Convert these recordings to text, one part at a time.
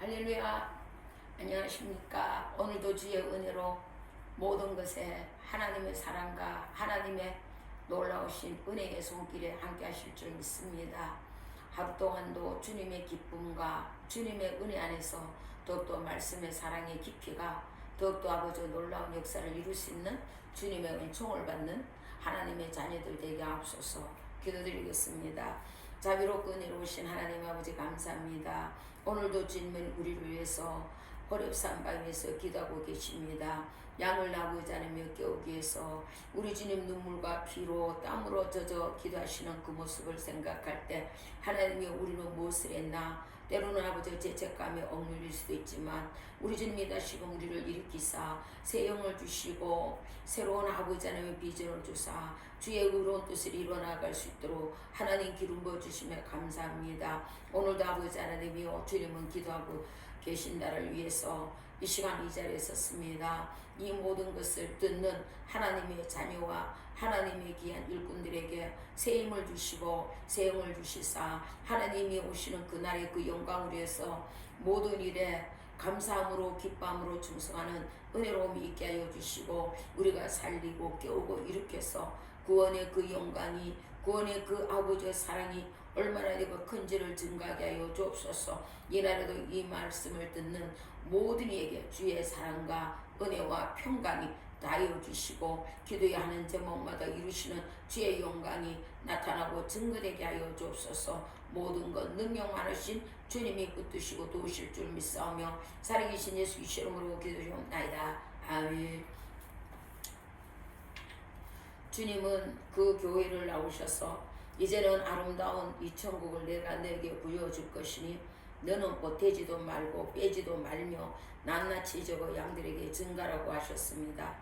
할렐루야. 안녕하십니까. 오늘도 주의 은혜로 모든 것에 하나님의 사랑과 하나님의 놀라우신 은혜의 손길에 함께 하실 줄 믿습니다. 하루 동안도 주님의 기쁨과 주님의 은혜 안에서 더욱더 말씀의 사랑의 깊이가 더욱더 아버지 놀라운 역사를 이룰 수 있는 주님의 은총을 받는 하나님의 자녀들 되게 하옵소서. 기도드리겠습니다. 자비롭고 은혜로우신 하나님 아버지 감사합니다. 오늘도 주님은 우리를 위해서 호렙산 바위에서 기도하고 계십니다. 양을 나고자 하며 깨우기 위해서 우리 주님 눈물과 피로 땀으로 젖어 기도하시는 그 모습을 생각할 때 하나님이 우리는 무엇을 했나? 때로는 아버지 죄책감에 억눌릴 수도 있지만 우리 주님이 다시금 우리를 일으키사 새 영을 주시고 새로운 아버지 하나님의 비전을 주사 주의 의로운 뜻을 이뤄나갈 수 있도록 하나님 기름 부어주시며 감사합니다. 오늘도 아버지 하나님이여 주님은 기도하고 계신 나를 위해서 이 시간 이 자리에 섰습니다. 이 모든 것을 듣는 하나님의 자녀와 하나님의 귀한 일꾼들에게 새 힘을 주시고 새 영을 주시사 하나님이 오시는 그날의 그 영광을 위해서 모든 일에 감사함으로 기쁨으로 충성하는 은혜로움이 있게 하여 주시고 우리가 살리고 깨우고 일으켜서 구원의 그 영광이 구원의 그 아버지의 사랑이 얼마나 더 큰지를 증가하게 하여 주옵소서. 이날에도 이 말씀을 듣는 모든 이에게 주의 사랑과 은혜와 평강이 다하여 주시고 기도에 하는 제목마다 이루시는 주의 영광이 나타나고 증거되게 하여 주옵소서. 모든 것 능력 많으신 주님이 붙드시고 도우실 줄 믿사오며 살아계신 예수 이름으로 기도드리옵나이다. 아멘. 주님은 그 교회를 나오셔서 이제는 아름다운 이 천국을 내가 너에게 부여줄 것이니 너는 보태지도 말고 빼지도 말며 낱낱이 적어 양들에게 증가라고 하셨습니다.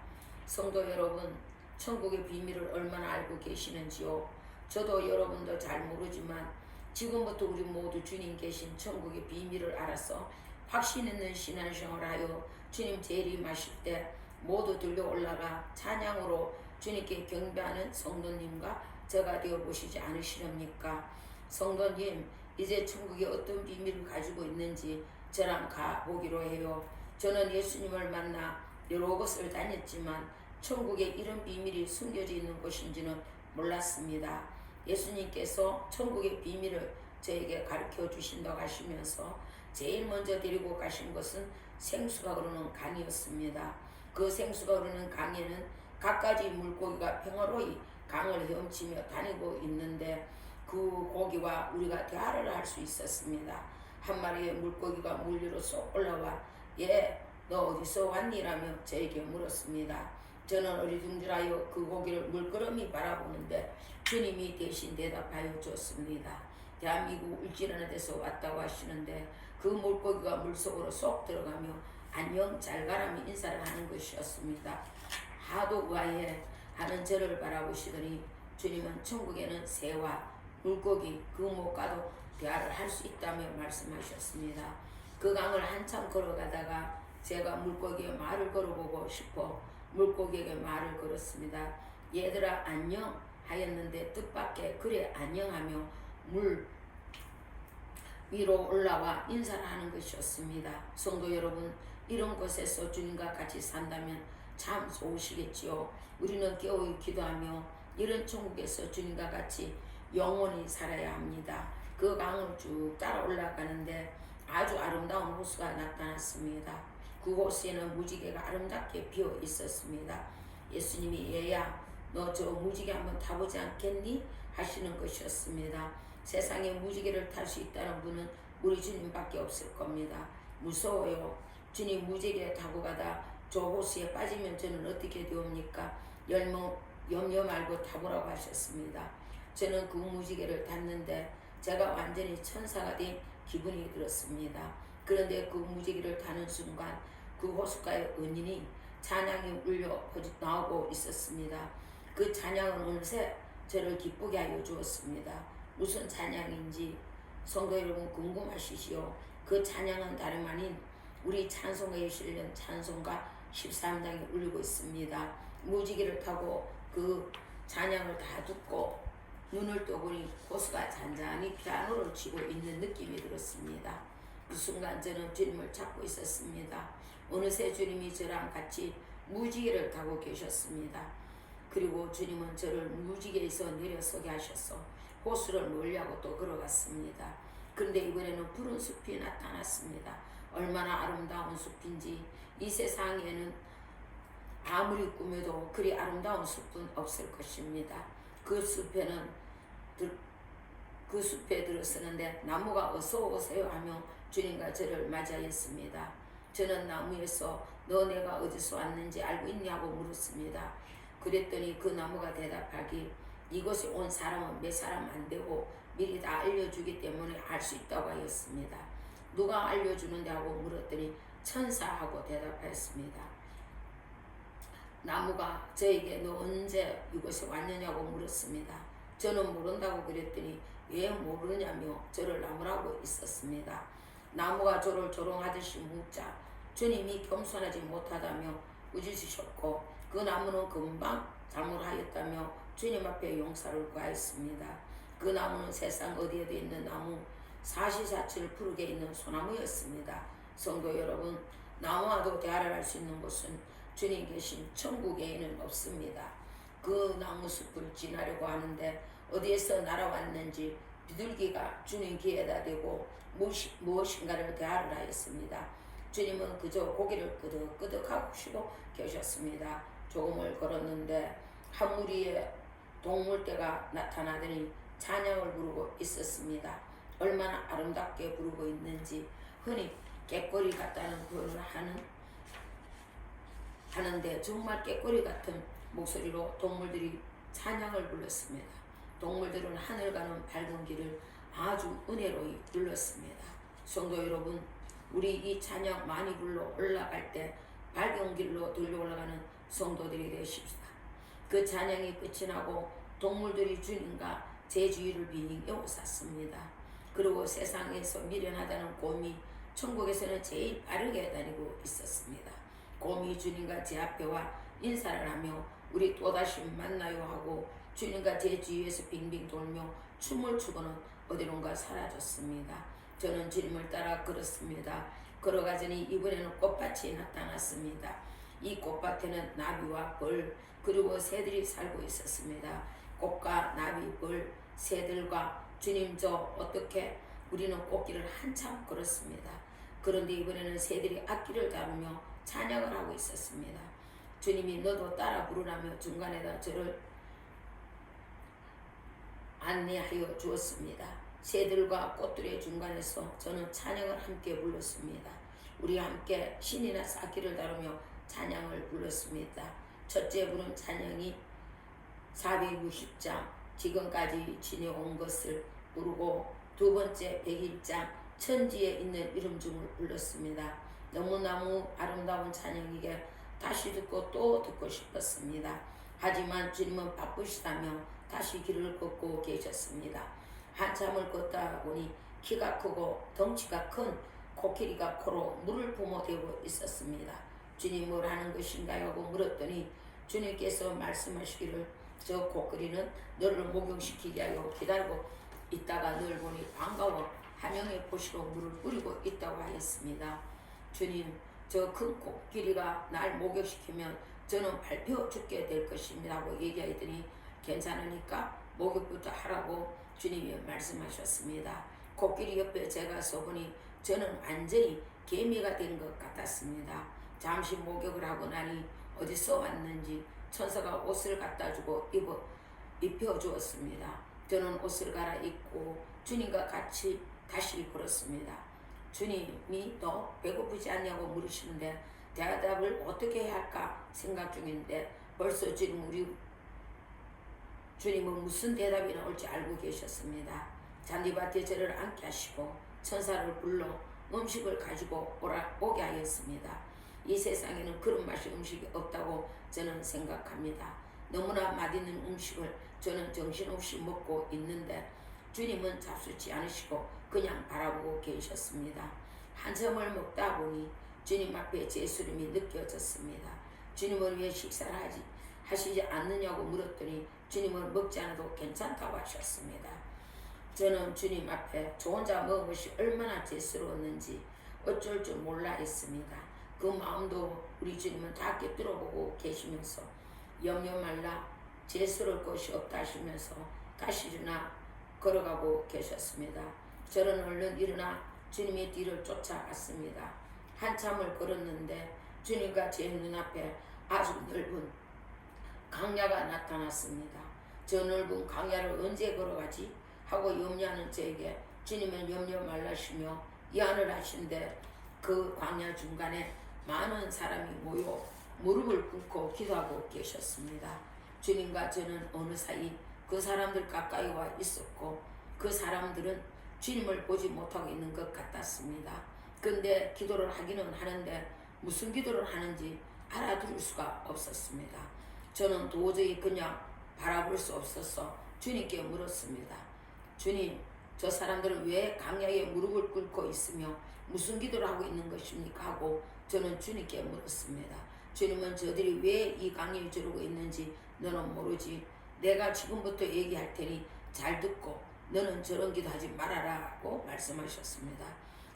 성도 여러분, 천국의 비밀을 얼마나 알고 계시는지요? 저도 여러분도 잘 모르지만 지금부터 우리 모두 주님 계신 천국의 비밀을 알아서 확신 있는 신앙생활을 하여 주님 재림하실 때 모두 들려 올라가 찬양으로 주님께 경배하는 성도님과 저가 되어 보시지 않으시렵니까? 성도님, 이제 천국에 어떤 비밀을 가지고 있는지 저랑 가보기로 해요. 저는 예수님을 만나 여러 곳을 다녔지만 천국에 이런 비밀이 숨겨져 있는 곳인지는 몰랐습니다. 예수님께서 천국의 비밀을 저에게 가르쳐 주신다고 하시면서 제일 먼저 데리고 가신 것은 생수가 흐르는 강이었습니다. 그 생수가 흐르는 강에는 갖가지 물고기가 평화로이 강을 헤엄치며 다니고 있는데 그 고기와 우리가 대화를 할 수 있었습니다. 한 마리의 물고기가 물 위로 쏙 올라와 너 어디서 왔니라며 저에게 물었습니다. 저는 어리둥절하여 그 고기를 물끄러미 바라보는데 주님이 대신 대답하여 줬습니다. 대한민국 울진하는 데서 왔다고 하시는데 그 물고기가 물속으로 쏙 들어가며 안녕 잘 가라며 인사를 하는 것이었습니다. 하도 의아해 하는 저를 바라보시더니 주님은 천국에는 새와 물고기 그 무엇과도 대화를 할 수 있다며 말씀하셨습니다. 그 강을 한참 걸어가다가 제가 물고기의 말을 걸어보고 싶어 물고기에게 말을 걸었습니다. 얘들아 안녕 하였는데 뜻밖의 그래 안녕하며 물 위로 올라와 인사를 하는 것이었습니다. 성도 여러분, 이런 곳에서 주님과 같이 산다면 참 좋으시겠지요. 우리는 깨어 기도하며 이런 천국에서 주님과 같이 영원히 살아야 합니다. 그 강을 쭉 따라 올라가는데 아주 아름다운 호수가 나타났습니다. 그 호수에는 무지개가 아름답게 피어 있었습니다. 예수님이 얘야 너 저 무지개 한번 타보지 않겠니? 하시는 것이었습니다. 세상에 무지개를 탈 수 있다는 분은 우리 주님밖에 없을 겁니다. 무서워요. 주님 무지개 타고 가다 저 호수에 빠지면 저는 어떻게 되옵니까? 염려 말고 타보라고 하셨습니다. 저는 그 무지개를 탔는데 제가 완전히 천사가 된 기분이 들었습니다. 그런데 그 무지개를 타는 순간 그 호숫가에 은인이 찬양이 울려 나오고 있었습니다. 그 찬양은 어느새 저를 기쁘게 하여 주었습니다. 무슨 찬양인지 성도 여러분 궁금하시지요? 그 찬양은 다름 아닌 우리 찬송가에 실린 찬송가 13장에 울리고 있습니다. 무지개를 타고 그 찬양을 다 듣고 눈을 떠보니 호수가 잔잔히 피아노를 치고 있는 느낌이 들었습니다. 그 순간 저는 주님을 찾고 있었습니다. 어느새 주님이 저랑 같이 무지개를 타고 계셨습니다. 그리고 주님은 저를 무지개에서 내려서게 하셔서 호수를 멀리하고 또 걸어갔습니다. 그런데 이번에는 푸른 숲이 나타났습니다. 얼마나 아름다운 숲인지 이 세상에는 아무리 꾸며도 그리 아름다운 숲은 없을 것입니다. 그 숲에 들어서는데 나무가 어서 오세요 하며 주님과 저를 맞이하였습니다. 저는 나무에서 너 내가 어디서 왔는지 알고 있냐고 물었습니다. 그랬더니 그 나무가 대답하기 이곳에 온 사람은 몇 사람 안 되고 미리 다 알려주기 때문에 알 수 있다고 하였습니다. 누가 알려주는데 하고 물었더니 천사하고 대답하였습니다. 나무가 저에게 너 언제 이곳에 왔느냐고 물었습니다. 저는 모른다고 그랬더니 왜 모르냐며 저를 나무라고 있었습니다. 나무가 저를 조롱하듯이 묻자 주님이 겸손하지 못하다며 꾸짖으셨고 그 나무는 금방 잘못하였다며 주님 앞에 용서를 구하였습니다. 그 나무는 세상 어디에도 있는 나무 사시사철 푸르게 있는 소나무였습니다. 성도 여러분, 나무와도 대화를 할 수 있는 곳은 주님 계신 천국에는 없습니다. 그 나무 숲을 지나려고 하는데 어디에서 날아왔는지 비둘기가 주님 귀에다 대고 무엇인가를 대화를 하였습니다. 주님은 그저 고개를 끄덕끄덕하고 쉬고 계셨습니다. 조금을 걸었는데 한 무리의 동물떼가 나타나더니 찬양을 부르고 있었습니다. 얼마나 아름답게 부르고 있는지 흔히 꾀꼬리 같다는 표현을 하는데 정말 꾀꼬리 같은 목소리로 동물들이 찬양을 불렀습니다. 동물들은 하늘 가는 밝은 길을 아주 은혜로이 불렀습니다. 성도 여러분, 우리 이 찬양 많이 불러 올라갈 때 밝은 길로 들려 올라가는 성도들이 되십시다. 그 찬양이 끝이 나고 동물들이 주님과 제 주위를 빙 에워쌌습니다. 그리고 세상에서 미련하다는 곰이 천국에서는 제일 빠르게 다니고 있었습니다. 곰이 주님과 제 앞에 와 인사를 하며 우리 또다시 만나요 하고 주님과 제 주위에서 빙빙 돌며 춤을 추고는 어디론가 사라졌습니다. 저는 주님을 따라 걸었습니다. 걸어가더니 이번에는 꽃밭이 나타났습니다. 이 꽃밭에는 나비와 벌 그리고 새들이 살고 있었습니다. 꽃과 나비, 벌, 새들과 주님 저 어떻게 우리는 꽃길을 한참 걸었습니다. 그런데 이번에는 새들이 악기를 다루며 찬양을 하고 있었습니다. 주님이 너도 따라 부르라며 중간에다 저를 안내하여 주었습니다. 새들과 꽃들의 중간에서 저는 찬양을 함께 불렀습니다. 우리 함께 신이나 쌓기를 다루며 찬양을 불렀습니다. 첫째 부른 찬양이 460장 지금까지 지내온 것을 부르고 두 번째 101장 천지에 있는 이름 중을 불렀습니다. 너무너무 아름다운 찬양이게 다시 듣고 또 듣고 싶었습니다. 하지만 주님은 바쁘시다며 다시 길을 걷고 계셨습니다. 한참을 걷다 보니 키가 크고 덩치가 큰 코끼리가 코로 물을 뿜어대고 있었습니다. 주님 뭘 하는 것인가요? 하고 물었더니 주님께서 말씀하시기를 저 코끼리는 너를 목욕시키게 하여 기다리고 있다가 널 보니 반가워 하명에 보시고 물을 뿌리고 있다고 하였습니다. 주님, 저 큰 코끼리가 날 목욕시키면 저는 밟혀 죽게 될 것입니다 하고 얘기하더니 괜찮으니까 목욕부터 하라고 주님이 말씀하셨습니다. 코끼리 옆에 제가 서보니 저는 완전히 개미가 된 것 같았습니다. 잠시 목욕을 하고 나니 어디서 왔는지 천사가 옷을 갖다 주고 입혀주었습니다. 저는 옷을 갈아입고 주님과 같이 다시 걸었습니다. 주님이 너 배고프지 않냐고 물으시는데 대답을 어떻게 해야 할까 생각 중인데 벌써 지금 우리 주님은 무슨 대답이 나올지 알고 계셨습니다. 잔디밭에 저를 앉게 하시고 천사를 불러 음식을 가지고 오게 하였습니다. 이 세상에는 그런 맛의 음식이 없다고 저는 생각합니다. 너무나 맛있는 음식을 저는 정신없이 먹고 있는데 주님은 잡수지 않으시고 그냥 바라보고 계셨습니다. 한참을 먹다 보니 주님 앞에 제 수름이 느껴졌습니다. 주님은 왜 식사를 하시지 않느냐고 물었더니 주님은 먹지 않아도 괜찮다고 하셨습니다. 저는 주님 앞에 저 혼자 먹은 것이 얼마나 죄스러웠는지 어쩔 줄 몰라 했습니다. 그 마음도 우리 주님은 다 꿰뚫어보고 계시면서 염려 말라 죄스러울 것이 없다 하시면서 다시 일어나 걸어가고 계셨습니다. 저는 얼른 일어나 주님의 뒤를 쫓아갔습니다. 한참을 걸었는데 주님과 제 눈앞에 아주 넓은 강야가 나타났습니다. 저 넓은 강야를 언제 걸어가지? 하고 염려하는 저에게 주님은 염려 말라시며 이안을 하신데 그 광야 중간에 많은 사람이 모여 무릎을 꿇고 기도하고 계셨습니다. 주님과 저는 어느 사이 그 사람들 가까이 와 있었고 그 사람들은 주님을 보지 못하고 있는 것 같았습니다. 근데 기도를 하기는 하는데 무슨 기도를 하는지 알아들을 수가 없었습니다. 저는 도저히 그냥 바라볼 수 없어서 주님께 물었습니다. 주님, 저 사람들은 왜 강야에 무릎을 꿇고 있으며 무슨 기도를 하고 있는 것입니까? 하고 저는 주님께 물었습니다. 주님은 저들이 왜 이 강야에 저러고 있는지 너는 모르지. 내가 지금부터 얘기할 테니 잘 듣고 너는 저런 기도하지 말아라 고 말씀하셨습니다.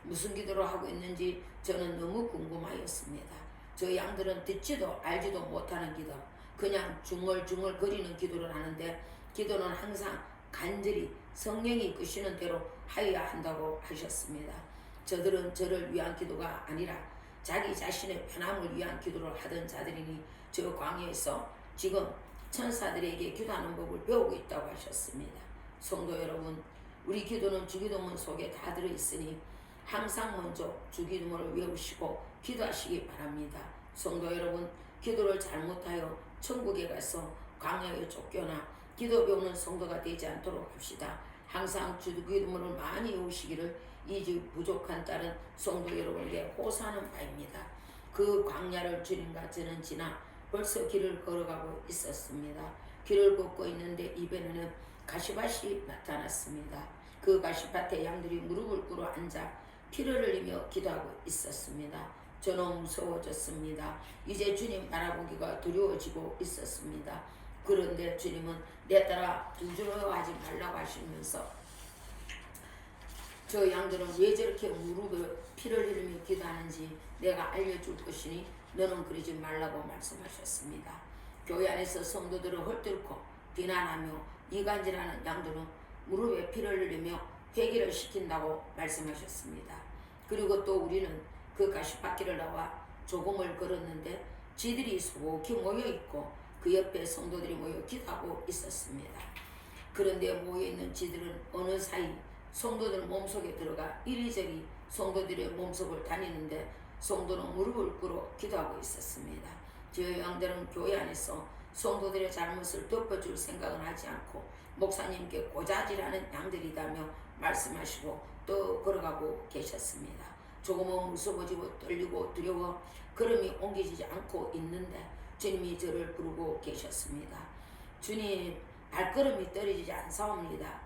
무슨 기도를 하고 있는지 저는 너무 궁금하였습니다. 저 양들은 듣지도 알지도 못하는 기도, 그냥 중얼중얼 거리는 기도를 하는데 기도는 항상 간절히 성령이 이끄시는 대로 하여야 한다고 하셨습니다. 저들은 저를 위한 기도가 아니라 자기 자신의 편함을 위한 기도를 하던 자들이니 저 광야에서 지금 천사들에게 기도하는 법을 배우고 있다고 하셨습니다. 성도 여러분, 우리 기도는 주기도문 속에 다 들어있으니 항상 먼저 주기도문을 외우시고 기도하시기 바랍니다. 성도 여러분, 기도를 잘못하여 천국에 가서 광야에 쫓겨나 기도 배우는 성도가 되지 않도록 합시다. 항상 주기도문을 많이 외우시기를 이 주 부족한 딸은 성도 여러분에게 호소하는 바입니다. 그 광야를 주님과 저는 지나 벌써 길을 걸어가고 있었습니다. 길을 걷고 있는데 입에는 가시밭이 나타났습니다. 그 가시밭에 양들이 무릎을 꿇어 앉아 피를 흘리며 기도하고 있었습니다. 저는 무서워졌습니다. 이제 주님 바라보기가 두려워지고 있었습니다. 그런데 주님은 내 따라 두려워하지 말라고 하시면서 저 양들은 왜 저렇게 무릎에 피를 흘리며 기도하는지 내가 알려줄 것이니 너는 그러지 말라고 말씀하셨습니다. 교회 안에서 성도들을 헐뜯고 비난하며 이간질하는 양들은 무릎에 피를 흘리며 회개를 시킨다고 말씀하셨습니다. 그리고 또 우리는 그 가시밭길을 나와 조금을 걸었는데 지들이 소복히 모여있고 그 옆에 성도들이 모여 기도하고 있었습니다. 그런데 모여있는 지들은 어느 사이 성도들 몸속에 들어가 이리저리 성도들의 몸속을 다니는데 성도는 무릎을 꿇어 기도하고 있었습니다. 저 양들은 교회 안에서 성도들의 잘못을 덮어줄 생각은 하지 않고 목사님께 고자질하는 양들이다며 말씀하시고 또 걸어가고 계셨습니다. 조금은 무서워지고 떨리고 두려워 걸음이 옮겨지지 않고 있는데 주님이 저를 부르고 계셨습니다. 주님, 발걸음이 떨어지지 않사옵니다.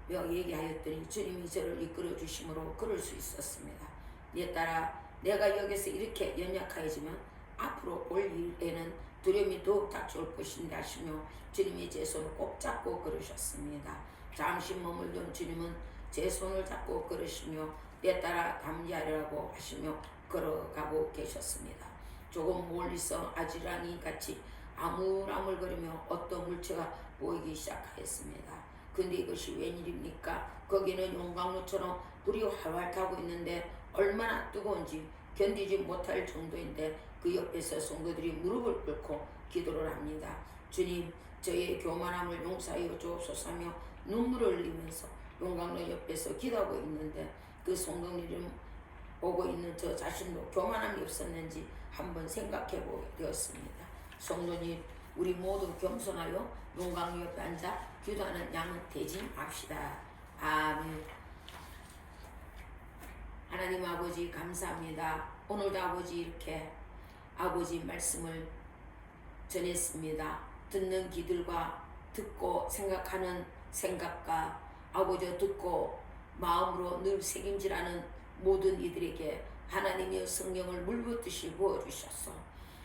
며 얘기하였더니 주님이 저를 이끌어 주심으로 걸을 수 있었습니다. 내 따라 내가 여기서 이렇게 연약하지만 앞으로 올 일에는 두려움이 더욱 닥쳐올 것인가 하시며 주님이 제 손을 꼭 잡고 걸으셨습니다. 잠시 머물던 주님은 제 손을 잡고 걸으시며 내 따라 담대하라고 하시며 걸어가고 계셨습니다. 조금 멀리서 아지랑이 같이 아물아물거리며 어떤 물체가 보이기 시작하였습니다. 근데 이것이 웬일입니까? 거기는 용광로처럼 불이 활활 타고 있는데 얼마나 뜨거운지 견디지 못할 정도인데 그 옆에서 성도들이 무릎을 꿇고 기도를 합니다. 주님, 저의 교만함을 용서하여 주옵소서며 눈물을 흘리면서 용광로 옆에서 기도하고 있는데 그 성도들이 보고 있는 저 자신도 교만함이 없었는지 한번 생각해 보게 되었습니다. 성도님, 우리 모두 겸손하여 용광로 옆에 앉아 기도하는 양은 되지 맙시다. 아멘. 하나님 아버지 감사합니다. 오늘도 아버지 이렇게 아버지 말씀을 전했습니다. 듣는 귀들과 듣고 생각하는 생각과 아버지 듣고 마음으로 늘 책임지라는 모든 이들에게 하나님의 성령을 물붓듯이 부어주셔서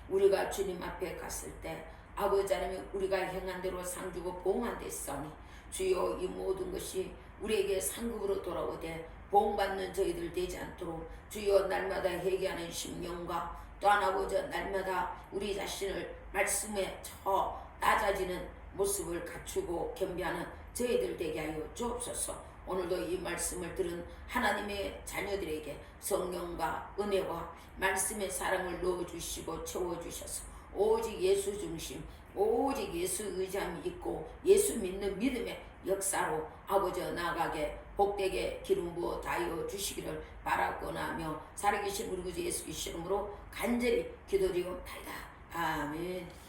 우리가 주님 앞에 갔을 때 아버지 하나님 우리가 행한 대로 상주고 보응한 데 있사오니 주여 이 모든 것이 우리에게 상급으로 돌아오되 보응받는 저희들 되지 않도록 주여 날마다 회개하는 심령과 또한 아버지 날마다 우리 자신을 말씀에 처 낮아지는 모습을 갖추고 겸비하는 저희들 되게 하여 주옵소서. 오늘도 이 말씀을 들은 하나님의 자녀들에게 성령과 은혜와 말씀의 사랑을 넣어주시고 채워주셔서 오직 예수 중심, 오직 예수 의지함이 있고 예수 믿는 믿음의 역사로 아버지 나아가게 복되게 기름 부어 다하여 주시기를 바라고나며 살아계신 우리 구주 예수 그리스도 이름으로 간절히 기도드리옵나이다. 아멘.